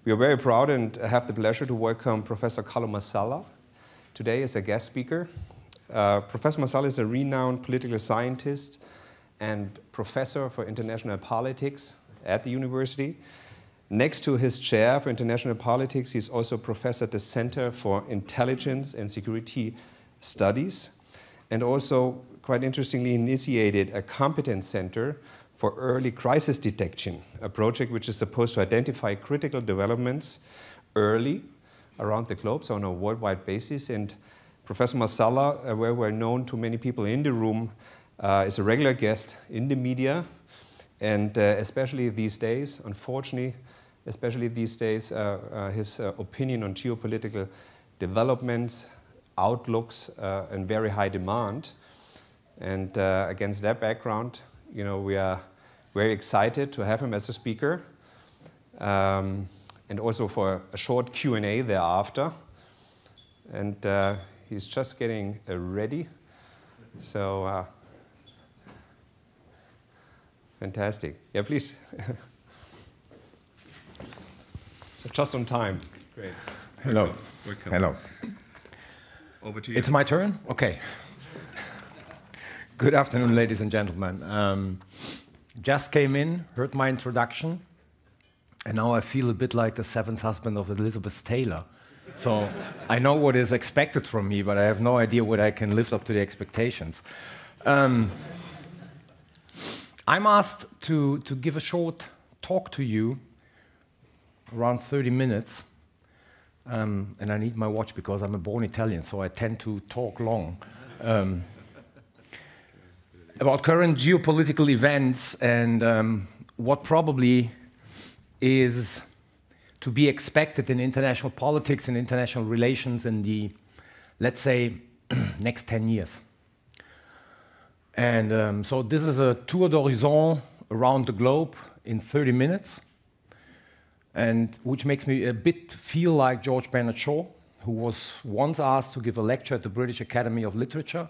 We are very proud and have the pleasure to welcome Professor Carlo Masala today as a guest speaker. Professor Masala is a renowned political scientist and professor for international politics at the university. Next to his chair for international politics, he's also professor at the Center for Intelligence and Security Studies, and also, quite interestingly, initiated a competence center for early crisis detection, a project which is supposed to identify critical developments early around the globe, so on a worldwide basis. And Professor Masala, very well known to many people in the room, is a regular guest in the media, and especially these days, unfortunately, especially these days, his opinion on geopolitical developments, outlooks, in very high demand. And against that background, we are very excited to have him as a speaker, and also for a short Q&A thereafter. And he's just getting ready. So, fantastic. Yeah, please. So just on time. Great. Hello. Welcome. Hello. Over to you. It's my turn? Okay. Good afternoon, ladies and gentlemen. Just came in, heard my introduction, and now I feel a bit like the seventh husband of Elizabeth Taylor. So I know what is expected from me, but I have no idea whether I can live up to the expectations. I'm asked to give a short talk to you, around 30 minutes, and I need my watch because I'm a born Italian, so I tend to talk long. About current geopolitical events and what probably is to be expected in international politics and international relations in the, let's say, next 10 years. And so this is a tour d'horizon around the globe in 30 minutes, and which makes me a bit feel like George Bernard Shaw, who was once asked to give a lecture at the British Academy of Literature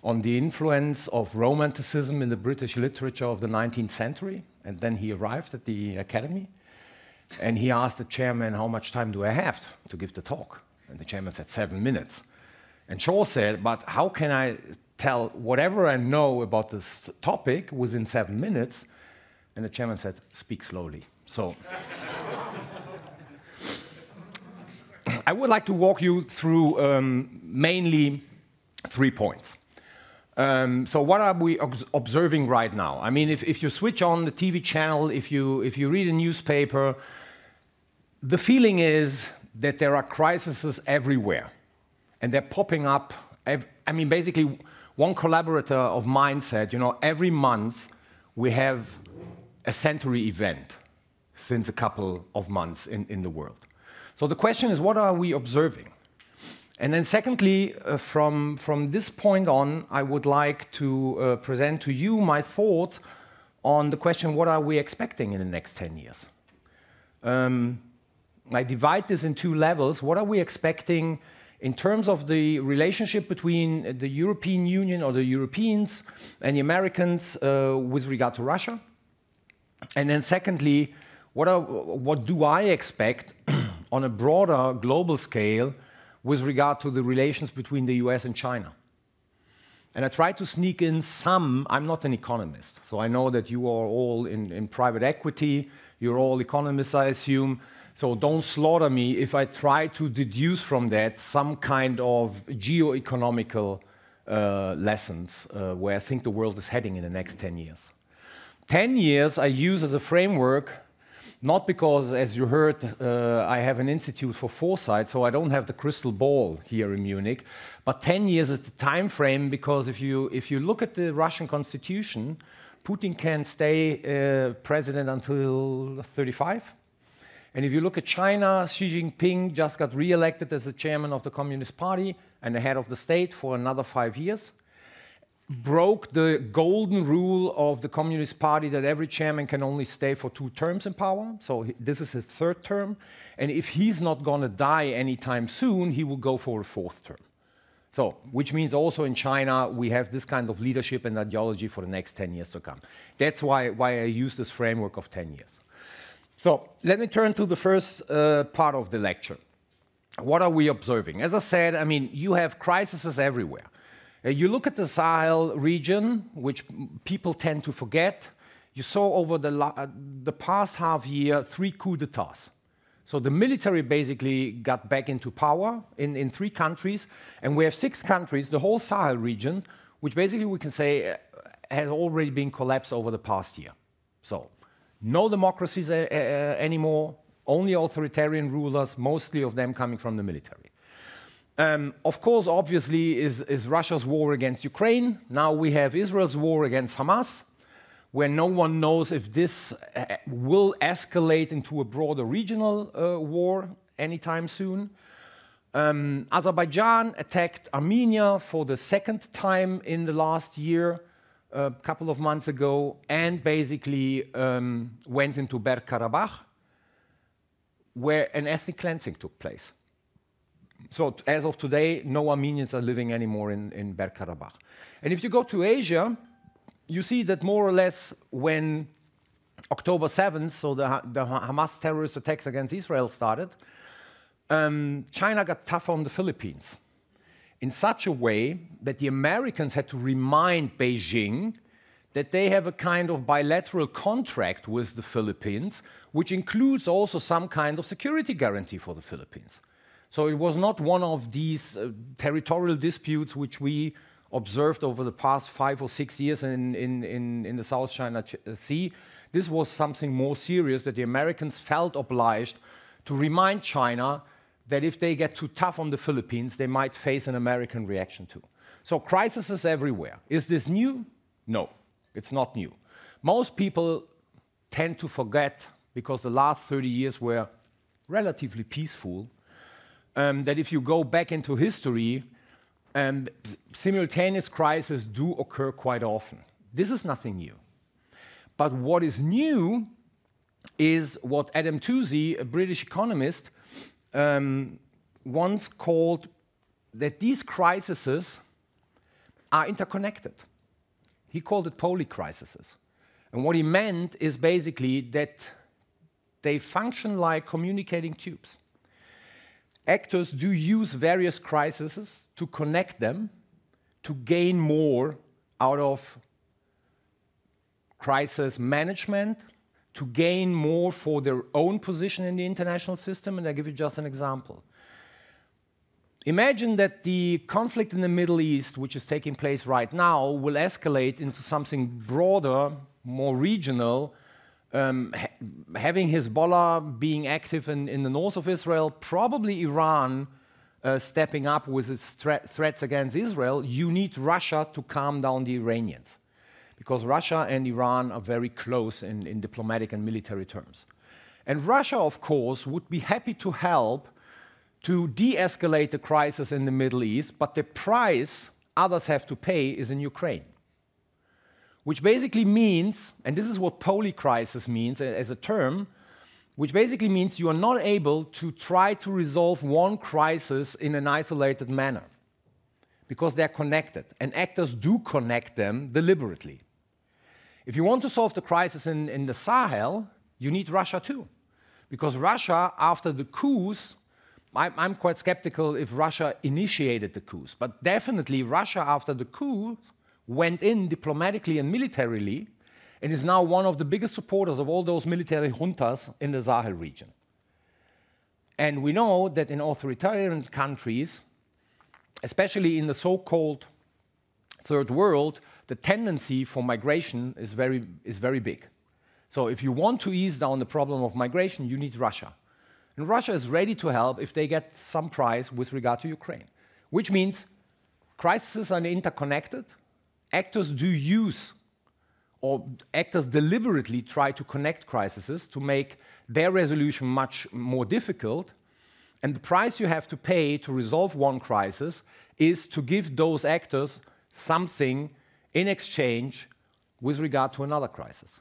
on the influence of Romanticism in the British literature of the 19th century. And then he arrived at the Academy, and he asked the chairman, how much time do I have to give the talk? And the chairman said, 7 minutes. And Shaw said, but how can I tell whatever I know about this topic within 7 minutes? And the chairman said, speak slowly. So I would like to walk you through mainly 3 points. So what are we observing right now? I mean, if you switch on the TV channel, if you read a newspaper, the feeling is that there are crises everywhere, and they're popping up. I mean, basically, one collaborator of mine said, every month we have a century event since a couple of months in the world. So the question is, what are we observing? And then secondly, from this point on, I would like to present to you my thoughts on the question, what are we expecting in the next 10 years? I divide this in 2 levels. What are we expecting in terms of the relationship between the European Union or the Europeans and the Americans with regard to Russia? And then secondly, what do I expect on a broader global scale with regard to the relations between the US and China? And I try to sneak in some. I'm not an economist, so I know that you are all in private equity, you're all economists, I assume, so don't slaughter me if I try to deduce from that some kind of geo-economical lessons where I think the world is heading in the next 10 years. 10 years I use as a framework, not because, as you heard, I have an institute for foresight, so I don't have the crystal ball here in Munich, but 10 years is the time frame, because if you look at the Russian constitution, Putin can stay president until 35. And if you look at China, Xi Jinping just got re-elected as the chairman of the Communist Party and the head of the state for another 5 years. Broke the golden rule of the Communist Party that every chairman can only stay for 2 terms in power. So this is his 3rd term. And if he's not going to die anytime soon, he will go for a 4th term. So, which means also in China, we have this kind of leadership and ideology for the next 10 years to come. That's why I use this framework of 10 years. So let me turn to the first part of the lecture. What are we observing? As I said, I mean, you have crises everywhere. You look at the Sahel region, which people tend to forget. You saw over the past half year 3 coups d'etats. So the military basically got back into power in 3 countries, and we have 6 countries, the whole Sahel region, which basically we can say has already been collapsed over the past year. So no democracies anymore, only authoritarian rulers, mostly of them coming from the military. Of course, obviously, is Russia's war against Ukraine. Now we have Israel's war against Hamas, where no one knows if this will escalate into a broader regional war anytime soon. Azerbaijan attacked Armenia for the 2nd time in the last year, a couple of months ago, and basically went into Bergkarabakh, where an ethnic cleansing took place. So as of today, no Armenians are living anymore in Bergkarabakh. And if you go to Asia, you see that more or less when October 7th, so the Hamas terrorist attacks against Israel started, China got tough on the Philippines in such a way that the Americans had to remind Beijing that they have a kind of bilateral contract with the Philippines, which includes also some kind of security guarantee for the Philippines. So it was not one of these territorial disputes which we observed over the past 5 or 6 years in the South China Sea. This was something more serious that the Americans felt obliged to remind China that if they get too tough on the Philippines, they might face an American reaction too. So crises everywhere. Is this new? No, it's not new. Most people tend to forget, because the last 30 years were relatively peaceful, that if you go back into history, simultaneous crises do occur quite often. This is nothing new. But what is new is what Adam Toozy, a British economist, once called that these crises are interconnected. He called it polycrises. And what he meant is basically that they function like communicating tubes. Actors do use various crises to connect them, to gain more out of crisis management, to gain more for their own position in the international system, and I'll give you just an example. Imagine that the conflict in the Middle East, which is taking place right now, will escalate into something broader, more regional, having Hezbollah being active in the north of Israel, probably Iran stepping up with its threats against Israel. You need Russia to calm down the Iranians, because Russia and Iran are very close in diplomatic and military terms. And Russia, of course, would be happy to help to de-escalate the crisis in the Middle East, but the price others have to pay is in Ukraine. Which basically means, and this is what polycrisis means as a term, which basically means you are not able to try to resolve one crisis in an isolated manner, because they're connected, and actors do connect them deliberately. If you want to solve the crisis in the Sahel, you need Russia too, because Russia, after the coups, I'm quite skeptical if Russia initiated the coups, but definitely Russia, after the coups, went in diplomatically and militarily, and is now one of the biggest supporters of all those military juntas in the Sahel region. And we know that in authoritarian countries, especially in the so-called third world, the tendency for migration is very big. So if you want to ease down the problem of migration, you need Russia. And Russia is ready to help if they get some prize with regard to Ukraine, which means crises are interconnected. Actors do use, or actors deliberately try to connect crises to make their resolution much more difficult. And the price you have to pay to resolve one crisis is to give those actors something in exchange with regard to another crisis.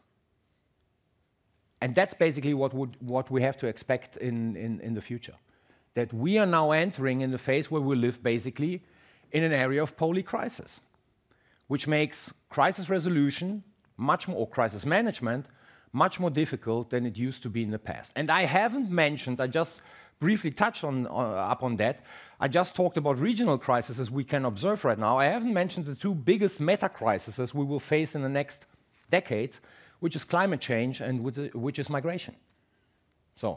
And that's basically what we have to expect in the future. That we are now entering in the phase where we live basically in an area of polycrisis, which makes crisis resolution much more, or crisis management, much more difficult than it used to be in the past. And I haven't mentioned, I just briefly touched upon that, I just talked about regional crises we can observe right now. I haven't mentioned the two biggest meta-crises we will face in the next decades, which is climate change and which is migration. So,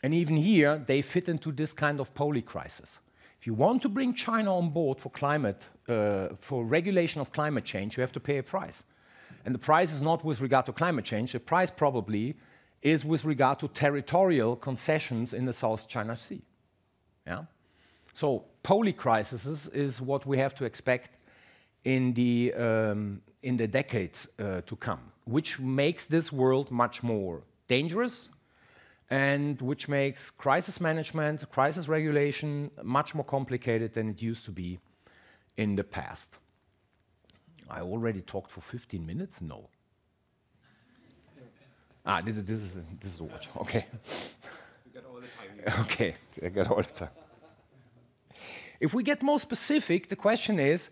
and even here, they fit into this kind of poly-crisis. If you want to bring China on board for climate, for regulation of climate change, you have to pay a price. And the price is not with regard to climate change, the price probably is with regard to territorial concessions in the South China Sea. Yeah? So poly-crises is what we have to expect in the decades to come, which makes this world much more dangerous and which makes crisis management, crisis regulation much more complicated than it used to be in the past. I already talked for 15 minutes? No. This is the watch. Okay. You got all the time. Okay, I got all the time. If we get more specific, the question is,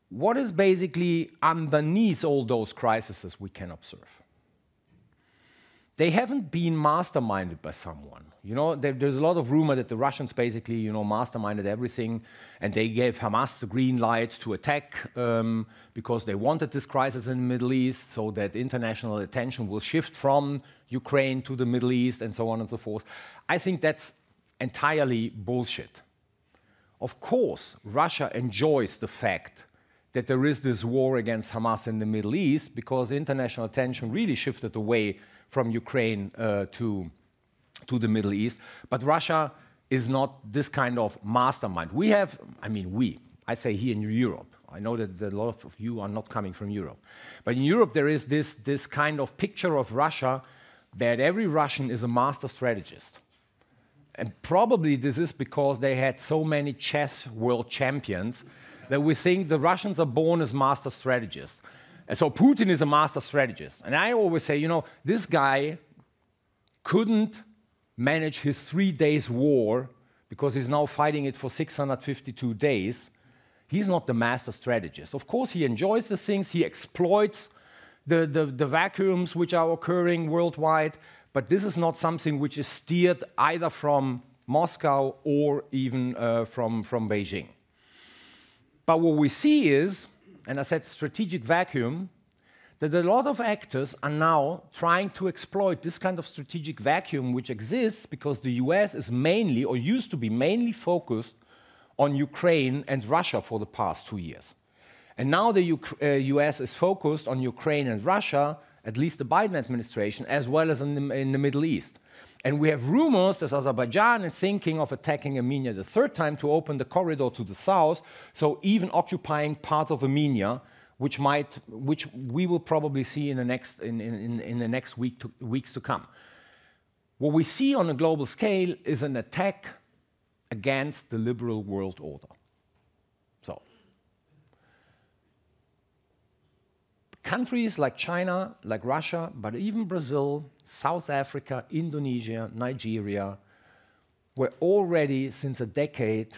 what is basically underneath all those crises we can observe? They haven't been masterminded by someone. You know, there's a lot of rumor that the Russians basically, you know, masterminded everything, and they gave Hamas the green light to attack because they wanted this crisis in the Middle East, so that international attention will shift from Ukraine to the Middle East, and so on and so forth. I think that's entirely bullshit. Of course, Russia enjoys the fact that there is this war against Hamas in the Middle East because international attention really shifted away from Ukraine to the Middle East. But Russia is not this kind of mastermind. We have, I say here in Europe. I know that a lot of you are not coming from Europe. But in Europe, there is this kind of picture of Russia that every Russian is a master strategist. And probably this is because they had so many chess world champions that we think the Russians are born as master strategists. And so Putin is a master strategist. And I always say, you know, this guy couldn't manage his 3 days war because he's now fighting it for 652 days. He's not the master strategist. Of course, he enjoys the things. He exploits the vacuums which are occurring worldwide. But this is not something which is steered either from Moscow or even from Beijing. But what we see is, and I said strategic vacuum, that a lot of actors are now trying to exploit this kind of strategic vacuum which exists because the US is mainly, or used to be mainly, focused on Ukraine and Russia for the past 2 years. And now the US is focused on Ukraine and Russia, at least the Biden administration, as well as in the Middle East. And we have rumors that Azerbaijan is thinking of attacking Armenia the third time to open the corridor to the south, so even occupying parts of Armenia, which we will probably see in the next weeks to come. What we see on a global scale is an attack against the liberal world order. So, countries like China, like Russia, but even Brazil, South Africa, Indonesia, Nigeria, were already, since a decade,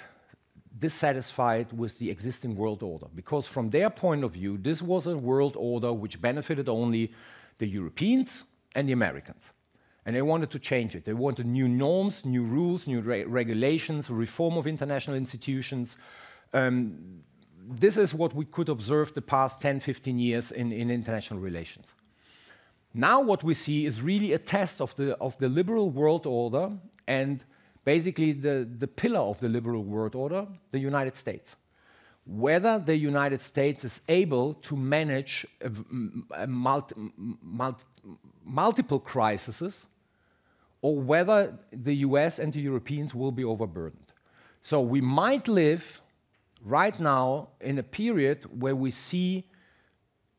dissatisfied with the existing world order. Because from their point of view, this was a world order which benefited only the Europeans and the Americans. And they wanted to change it. They wanted new norms, new rules, new regulations, reform of international institutions. This is what we could observe the past 10, 15 years in international relations. Now what we see is really a test of the liberal world order and basically the pillar of the liberal world order, the United States. Whether the United States is able to manage multiple crises or whether the US and the Europeans will be overburdened. So we might live right now in a period where we see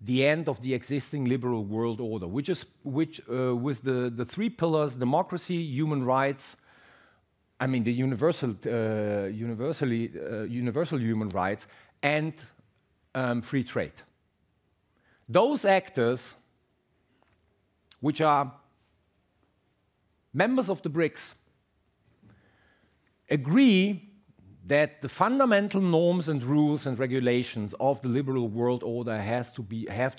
the end of the existing liberal world order, which with the three pillars: democracy, human rights, the universal human rights, and free trade. Those actors, which are members of the BRICS, agree that the fundamental norms and rules and regulations of the liberal world order have to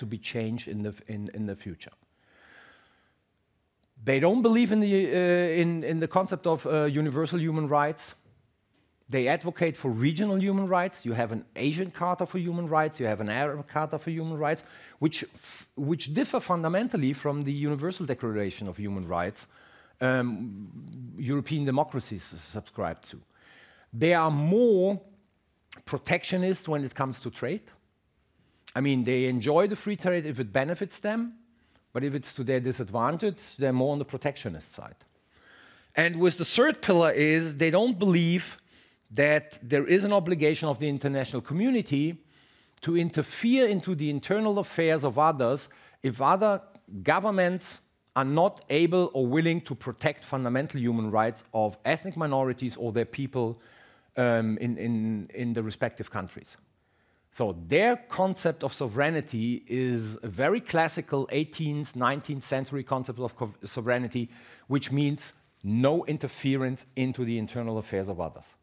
be changed in the future. They don't believe in the concept of universal human rights. They advocate for regional human rights. You have an Asian Charter for Human Rights, you have an Arab Charter for Human Rights, which differ fundamentally from the Universal Declaration of Human Rights European democracies subscribe to. They are more protectionist when it comes to trade. I mean, they enjoy the free trade if it benefits them, but if it's to their disadvantage, they're more on the protectionist side. And with the third pillar is they don't believe that there is an obligation of the international community to interfere into the internal affairs of others if other governments are not able or willing to protect fundamental human rights of ethnic minorities or their people in the respective countries. So their concept of sovereignty is a very classical 18th, 19th century concept of sovereignty, which means no interference into the internal affairs of others.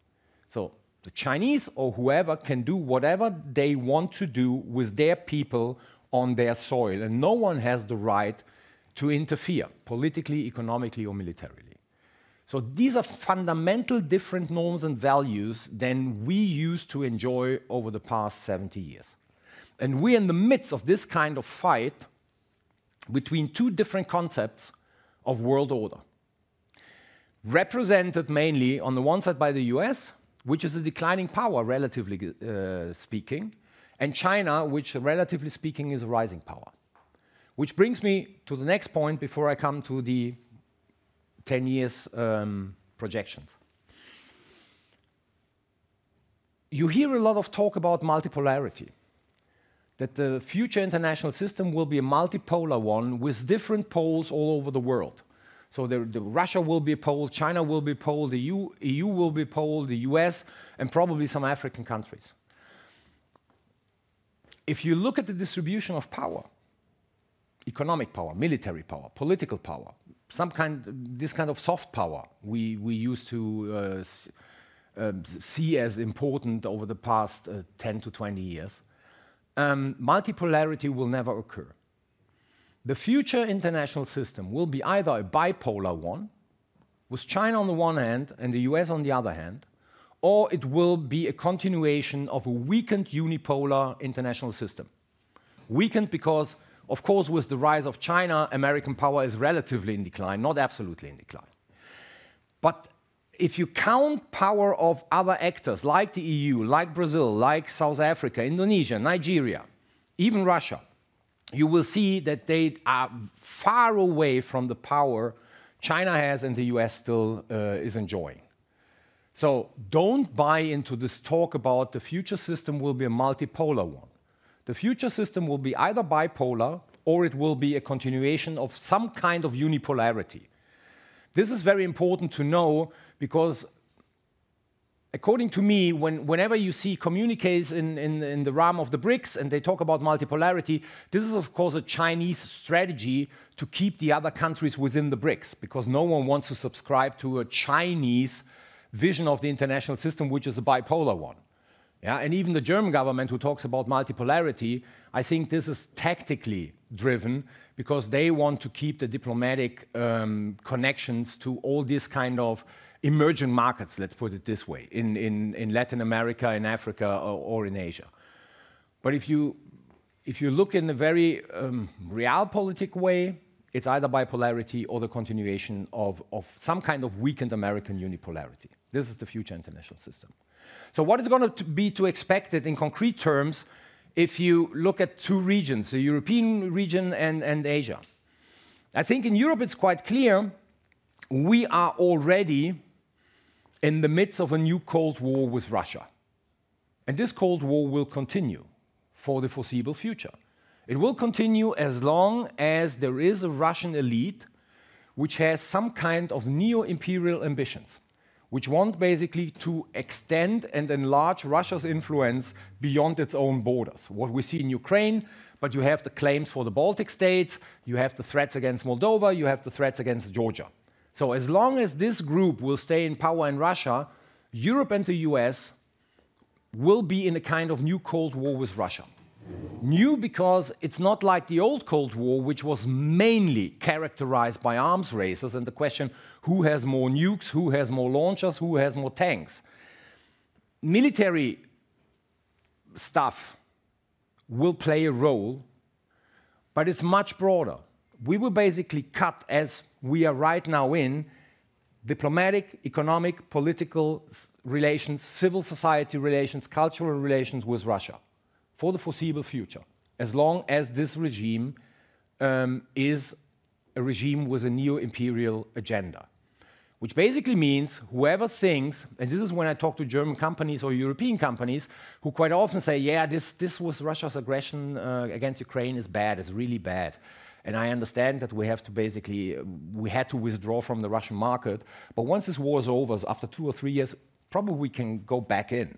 So the Chinese or whoever can do whatever they want to do with their people on their soil, and no one has the right to interfere politically, economically, or militarily. So these are fundamental different norms and values than we used to enjoy over the past 70 years. And we're in the midst of this kind of fight between two different concepts of world order, represented mainly on the one side by the US, which is a declining power, relatively speaking, and China, which, relatively speaking, is a rising power. Which brings me to the next point before I come to the 10 years projections. You hear a lot of talk about multipolarity, that the future international system will be a multipolar one with different poles all over the world. So Russia will be a pole, China will be a pole, the EU will be a pole, the US, and probably some African countries. If you look at the distribution of power, economic power, military power, political power, this kind of soft power we used to see as important over the past 10 to 20 years, multipolarity will never occur. The future international system will be either a bipolar one, with China on the one hand and the US on the other hand, or it will be a continuation of a weakened unipolar international system. Weakened because, of course, with the rise of China, American power is relatively in decline, not absolutely in decline. But if you count power of other actors like the EU, like Brazil, like South Africa, Indonesia, Nigeria, even Russia, you will see that they are far away from the power China has and the US still is enjoying. So don't buy into this talk about the future system will be a multipolar one. The future system will be either bipolar or it will be a continuation of some kind of unipolarity. This is very important to know because, according to me, whenever you see communiques in the realm of the BRICS and they talk about multipolarity, this is, of course, a Chinese strategy to keep the other countries within the BRICS, because no one wants to subscribe to a Chinese vision of the international system, which is a bipolar one. Yeah? And even the German government, who talks about multipolarity, I think this is tactically driven because they want to keep the diplomatic connections to all these kind of emerging markets, let's put it this way, in Latin America, in Africa, or in Asia. But if you look in a very realpolitik way, it's either bipolarity or the continuation of some kind of weakened American unipolarity. This is the future international system. So what is going to be to expected in concrete terms if you look at two regions, the European region and Asia? I think in Europe it's quite clear we are already in the midst of a new Cold War with Russia. And this Cold War will continue for the foreseeable future. It will continue as long as there is a Russian elite which has some kind of neo-imperial ambitions, which want basically to extend and enlarge Russia's influence beyond its own borders. What we see in Ukraine, but you have the claims for the Baltic states, you have the threats against Moldova, you have the threats against Georgia. So as long as this group will stay in power in Russia, Europe and the US will be in a kind of new Cold War with Russia. New because it's not like the old Cold War, which was mainly characterized by arms races and the question who has more nukes, who has more launchers, who has more tanks. Military stuff will play a role, but it's much broader. We will basically cut, as we are right now in, diplomatic, economic, political relations, civil society relations, cultural relations with Russia for the foreseeable future, as long as this regime is a regime with a neo-imperial agenda. Which basically means whoever thinks, and this is when I talk to German companies or European companies, who quite often say, yeah, this was Russia's aggression against Ukraine is bad, is really bad. And I understand that we have to basically, we had to withdraw from the Russian market, but once this war is over, after 2 or 3 years, probably we can go back in.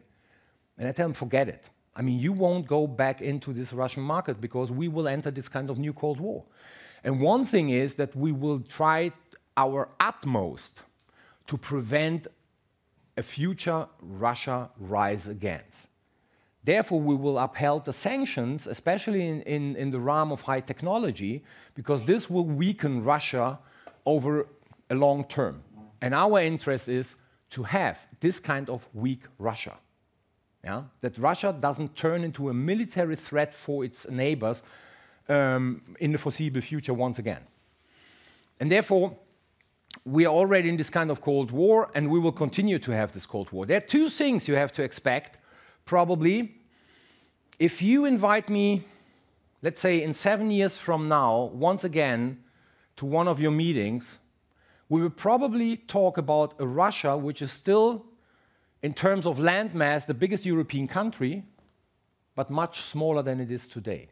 And I tell them, forget it. I mean, you won't go back into this Russian market because we will enter this kind of new Cold War. And one thing is that we will try our utmost to prevent a future Russia rise against. Therefore, we will uphold the sanctions, especially in the realm of high technology, because this will weaken Russia over a long term. And our interest is to have this kind of weak Russia. Yeah? That Russia doesn't turn into a military threat for its neighbors in the foreseeable future once again. And therefore, we are already in this kind of Cold War, and we will continue to have this Cold War. There are two things you have to expect, probably. If you invite me, let's say in 7 years from now, once again, to one of your meetings, we will probably talk about a Russia which is still, in terms of landmass, the biggest European country, but much smaller than it is today.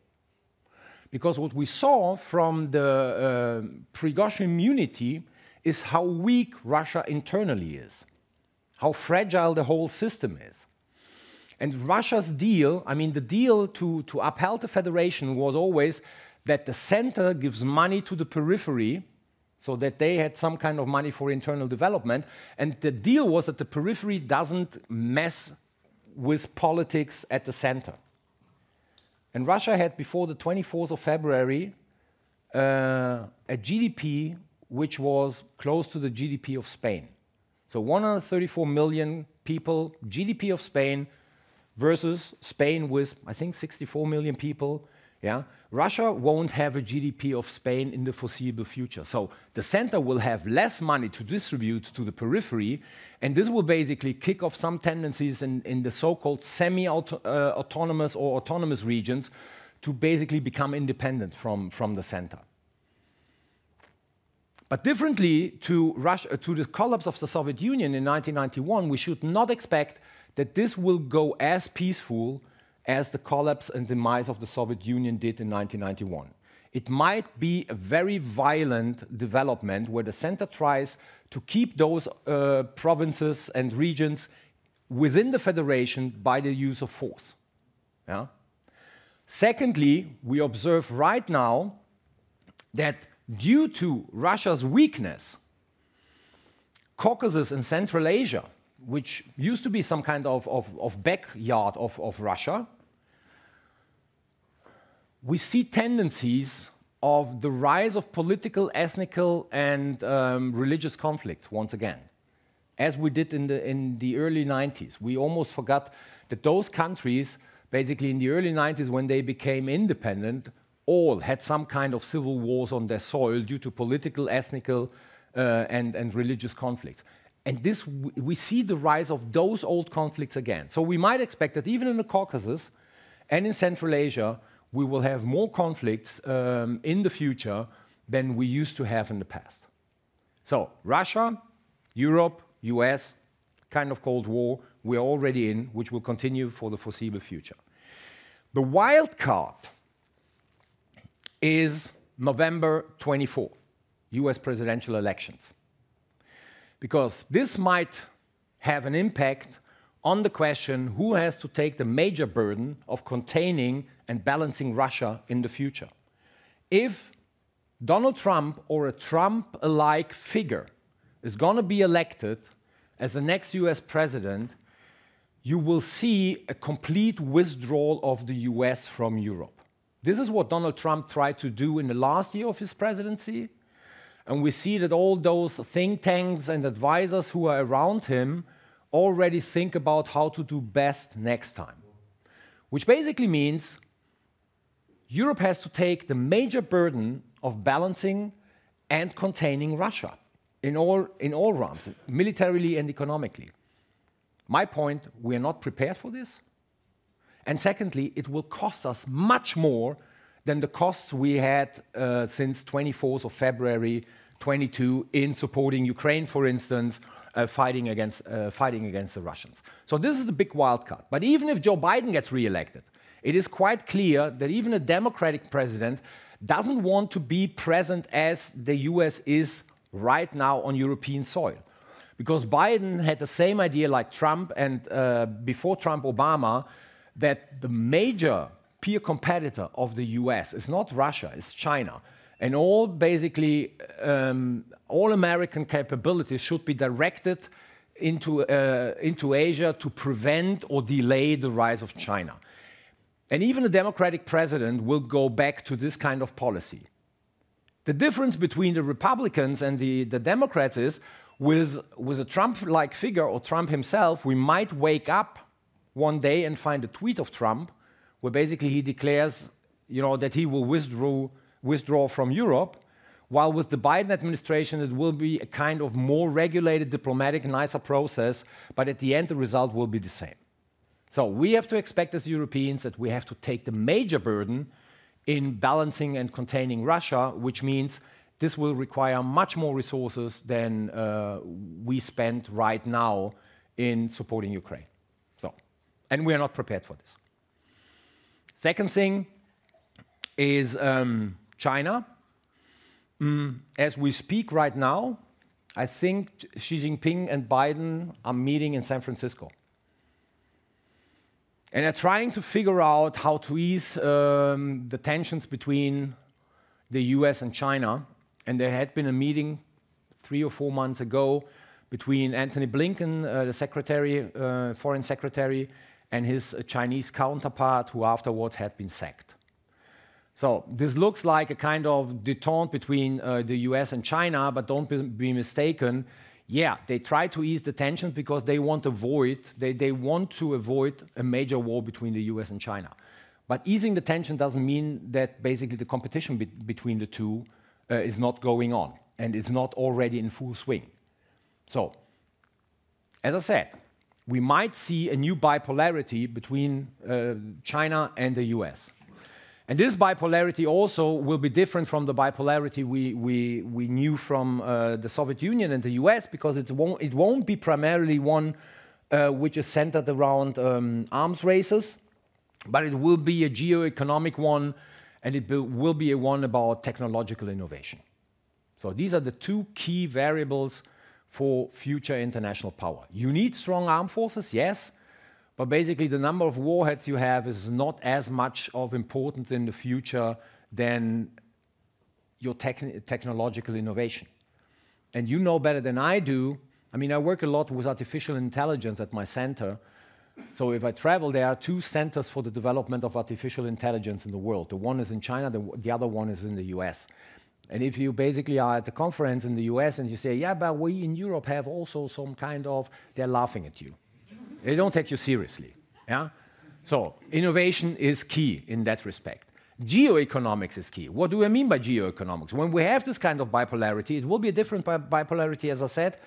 Because what we saw from the Prigozhin immunity is how weak Russia internally is, how fragile the whole system is. And Russia's deal, I mean, the deal to uphold the federation was always that the center gives money to the periphery so that they had some kind of money for internal development. And the deal was that the periphery doesn't mess with politics at the center. And Russia had, before the 24th of February, a GDP which was close to the GDP of Spain. So 134 million people, GDP of Spain, versus Spain with, I think, 64 million people. Yeah? Russia won't have a GDP of Spain in the foreseeable future. So the center will have less money to distribute to the periphery, and this will basically kick off some tendencies in the so-called semi-autonomous or autonomous regions to basically become independent from the center. But differently to Russia, to the collapse of the Soviet Union in 1991, we should not expect that this will go as peaceful as the collapse and demise of the Soviet Union did in 1991. It might be a very violent development where the center tries to keep those provinces and regions within the federation by the use of force. Yeah? Secondly, we observe right now that due to Russia's weakness, Caucasus and Central Asia, which used to be some kind of backyard of Russia, we see tendencies of the rise of political, ethnical, and religious conflicts once again, as we did in the early 90s. We almost forgot that those countries, basically in the early 90s when they became independent, all had some kind of civil wars on their soil due to political, ethnical, and religious conflicts. And this, we see the rise of those old conflicts again. So we might expect that even in the Caucasus and in Central Asia, we will have more conflicts in the future than we used to have in the past. So Russia, Europe, US, kind of Cold War, we're already in, which will continue for the foreseeable future. The wild card is November 24, US presidential elections. Because this might have an impact on the question who has to take the major burden of containing and balancing Russia in the future. If Donald Trump or a Trump-alike figure is going to be elected as the next US president, you will see a complete withdrawal of the US from Europe. This is what Donald Trump tried to do in the last year of his presidency. And we see that all those think tanks and advisors who are around him already think about how to do best next time. Which basically means Europe has to take the major burden of balancing and containing Russia in all realms, militarily and economically. My point, we are not prepared for this. And secondly, it will cost us much more than the costs we had since 24th of February 22 in supporting Ukraine, for instance, fighting against the Russians. So this is the big wild card. But even if Joe Biden gets reelected, it is quite clear that even a Democratic president doesn't want to be present as the US is right now on European soil. Because Biden had the same idea like Trump and before Trump, Obama, that the major peer competitor of the US is not Russia, it's China. And all basically, all American capabilities should be directed into Asia to prevent or delay the rise of China. And even a Democratic president will go back to this kind of policy. The difference between the Republicans and the Democrats is, with a Trump-like figure or Trump himself, we might wake up one day and find a tweet of Trump where basically he declares, that he will withdraw from Europe, while with the Biden administration it will be a kind of more regulated, diplomatic, nicer process, but at the end the result will be the same. So we have to expect as Europeans that we have to take the major burden in balancing and containing Russia, which means this will require much more resources than we spend right now in supporting Ukraine. And we are not prepared for this. Second thing is China. As we speak right now, I think Xi Jinping and Biden are meeting in San Francisco. And they're trying to figure out how to ease the tensions between the US and China. And there had been a meeting 3 or 4 months ago between Antony Blinken, the foreign secretary, and his Chinese counterpart, who afterwards had been sacked. So this looks like a kind of détente between the US and China, but don't be mistaken. Yeah, they try to ease the tensions because they want to avoid a major war between the US and China. But easing the tension doesn't mean that basically the competition between the two is not going on and is not already in full swing. So, as I said, we might see a new bipolarity between China and the US. And this bipolarity also will be different from the bipolarity we knew from the Soviet Union and the US, because it won't be primarily one which is centered around arms races, but it will be a geo-economic one, and it will be a one about technological innovation. So these are the two key variables for future international power. You need strong armed forces, yes, but basically the number of warheads you have is not as much of importance in the future than your technological innovation. And you know better than I do. I mean, I work a lot with artificial intelligence at my center. So if I travel, there are 2 centers for the development of artificial intelligence in the world. The one is in China, the other one is in the US. And if you basically are at the conference in the US and you say, yeah, but we in Europe have also some kind of, they're laughing at you. They don't take you seriously. Yeah? So innovation is key in that respect. Geoeconomics is key. What do I mean by geoeconomics? When we have this kind of bipolarity, it will be a different bipolarity, as I said,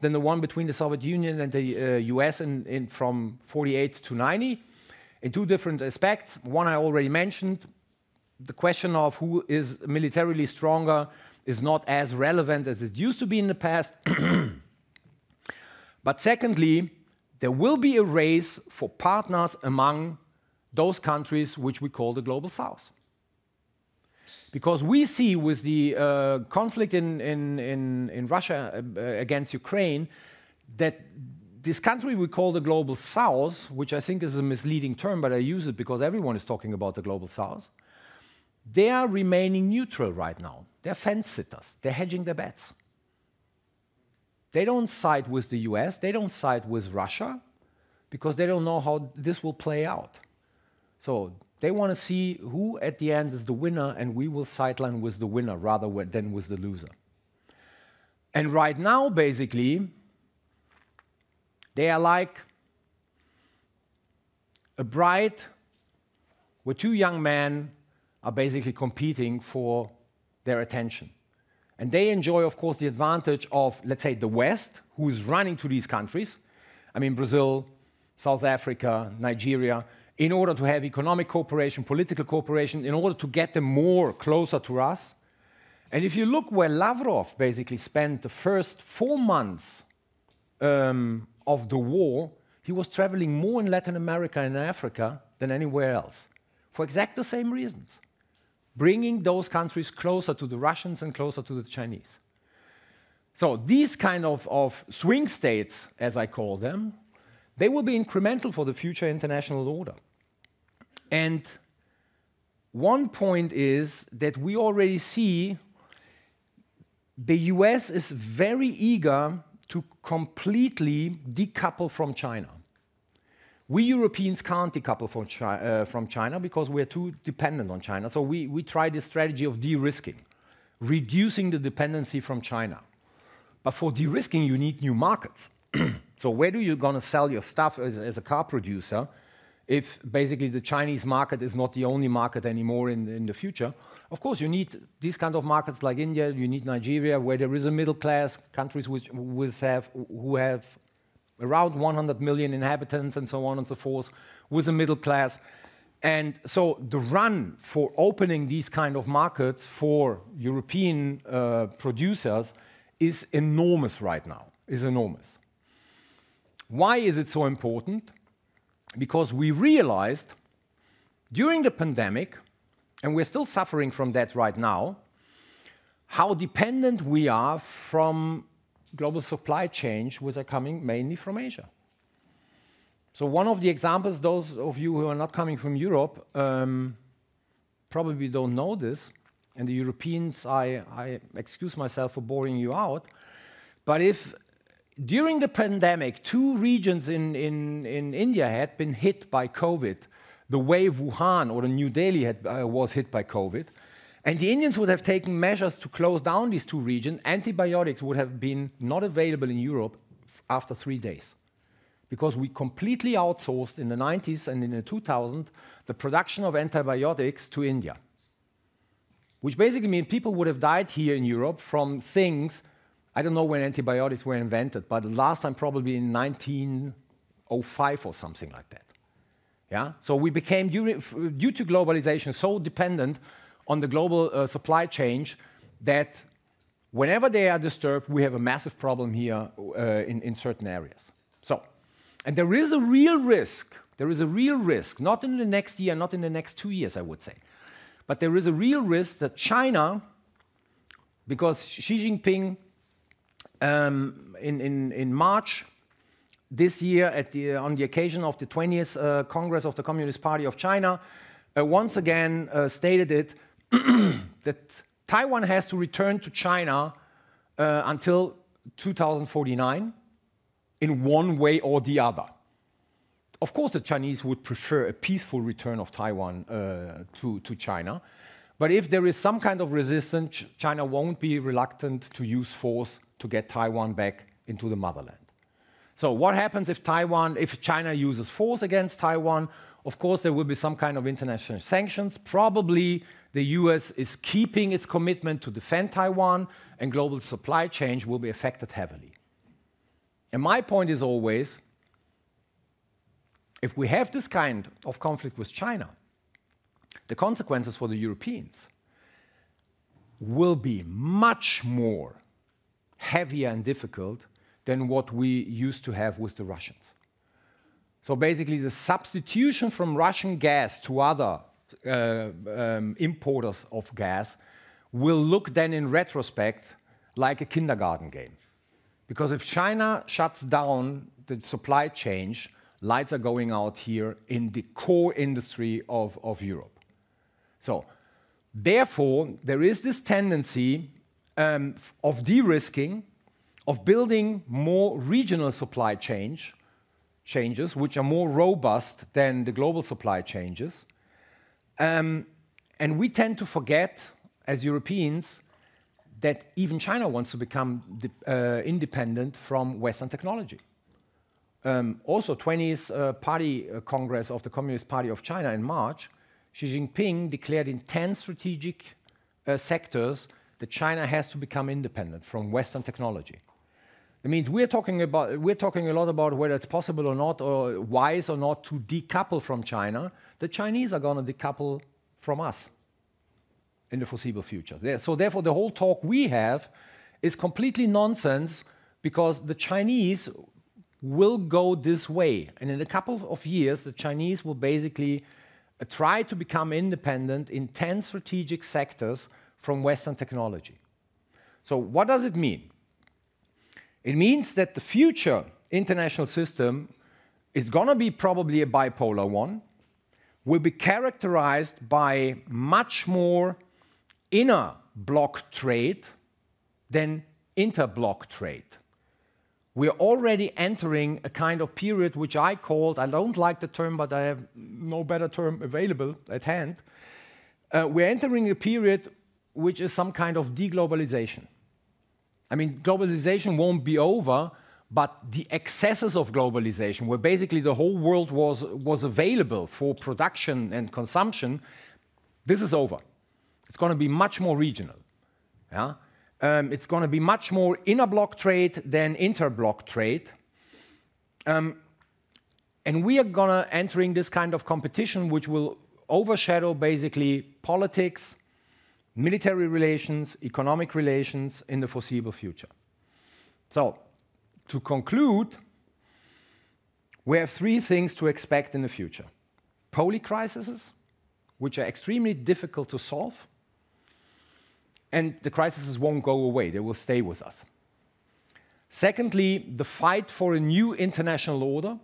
than the one between the Soviet Union and the US from 48 to 90, in 2 different aspects. One I already mentioned. The question of who is militarily stronger is not as relevant as it used to be in the past. But secondly, there will be a race for partners among those countries which we call the Global South. Because we see with the conflict in Russia against Ukraine that this country we call the Global South, which I think is a misleading term, but I use it because everyone is talking about the Global South, they are remaining neutral right now. They're fence sitters. They're hedging their bets. they don't side with the US, they don't side with Russia, because they don't know how this will play out. So they want to see who at the end is the winner, and we will sideline with the winner rather than with the loser. And right now, basically, they are like a bride where two young men are basically competing for their attention. And they enjoy, of course, the advantage of, let's say, the West, who is running to these countries. I mean, Brazil, South Africa, Nigeria, in order to have economic cooperation, political cooperation, in order to get them more closer to us. And if you look where Lavrov basically spent the first 4 months of the war, he was traveling more in Latin America and Africa than anywhere else, for exactly the same reasons. Bringing those countries closer to the Russians and closer to the Chinese. So these kind of swing states, as I call them, they will be incremental for the future international order. And one point is that we already see the US is very eager to completely decouple from China. We Europeans can't decouple from China because we're too dependent on China. So we try this strategy of de-risking, reducing the dependency from China. But for de-risking, you need new markets. So where do you gonna sell your stuff as a car producer if basically the Chinese market is not the only market anymore in the future? Of course, you need these kind of markets like India, you need Nigeria, where there is a middle class, countries who have around 100 million inhabitants and so on and so forth, with a middle class. And so the run for opening these kind of markets for European producers is enormous right now, is enormous. Why is it so important? Because we realized during the pandemic, and we're still suffering from that right now, how dependent we are from global supply chains, which are coming mainly from Asia. So one of the examples, those of you who are not coming from Europe, probably don't know this, and the Europeans, I excuse myself for boring you out, but if during the pandemic, 2 regions in India had been hit by COVID, the way Wuhan or the New Delhi was hit by COVID, and the Indians would have taken measures to close down these 2 regions, antibiotics would have been not available in Europe after 3 days. Because we completely outsourced in the 90s and in the 2000s the production of antibiotics to India. Which basically means people would have died here in Europe from things, I don't know when antibiotics were invented, but the last time probably in 1905 or something like that. Yeah? So we became, due to globalization, so dependent on the global supply chain that whenever they are disturbed, we have a massive problem here in certain areas. So, and there is a real risk, not in the next year, not in the next 2 years, I would say, but there is a real risk that China, because Xi Jinping in March this year, on the occasion of the 20th Congress of the Communist Party of China, once again stated it, that Taiwan has to return to China until 2049 in one way or the other. Of course, the Chinese would prefer a peaceful return of Taiwan to China, but if there is some kind of resistance, China won't be reluctant to use force to get Taiwan back into the motherland. So what happens if China uses force against Taiwan? Of course, there will be some kind of international sanctions. Probably the US is keeping its commitment to defend Taiwan, and global supply chain will be affected heavily. And my point is always, if we have this kind of conflict with China, the consequences for the Europeans will be much more heavier and difficult than what we used to have with the Russians. So basically, the substitution from Russian gas to other importers of gas will look then in retrospect like a kindergarten game. Because if China shuts down the supply chain, lights are going out here in the core industry of Europe. So therefore, there is this tendency of de-risking, of building more regional supply changes, which are more robust than the global supply changes. And we tend to forget, as Europeans, that even China wants to become independent from Western technology. Also, 20th Party Congress of the Communist Party of China in March, Xi Jinping declared in 10 strategic sectors that China has to become independent from Western technology. That means we're talking a lot about whether it's possible or not, or wise or not to decouple from China. The Chinese are going to decouple from us in the foreseeable future. So therefore, the whole talk we have is completely nonsense, because the Chinese will go this way. And in a couple of years, the Chinese will basically try to become independent in 10 strategic sectors from Western technology. So what does it mean? It means that the future international system is going to be probably a bipolar one, will be characterized by much more inner block trade than inter-block trade. We're already entering a kind of period which I called, I don't like the term, but I have no better term available at hand. We're entering a period which is some kind of deglobalization. I mean, globalization won't be over, but the excesses of globalization, where basically the whole world was available for production and consumption, this is over. It's going to be much more regional. Yeah? It's going to be much more inter-block trade than inter-block trade. And we are going to entering this kind of competition which will overshadow basically politics, military relations, economic relations in the foreseeable future. So, to conclude, we have three things to expect in the future. Polycrises, which are extremely difficult to solve, and the crises won't go away, they will stay with us. Secondly, the fight for a new international order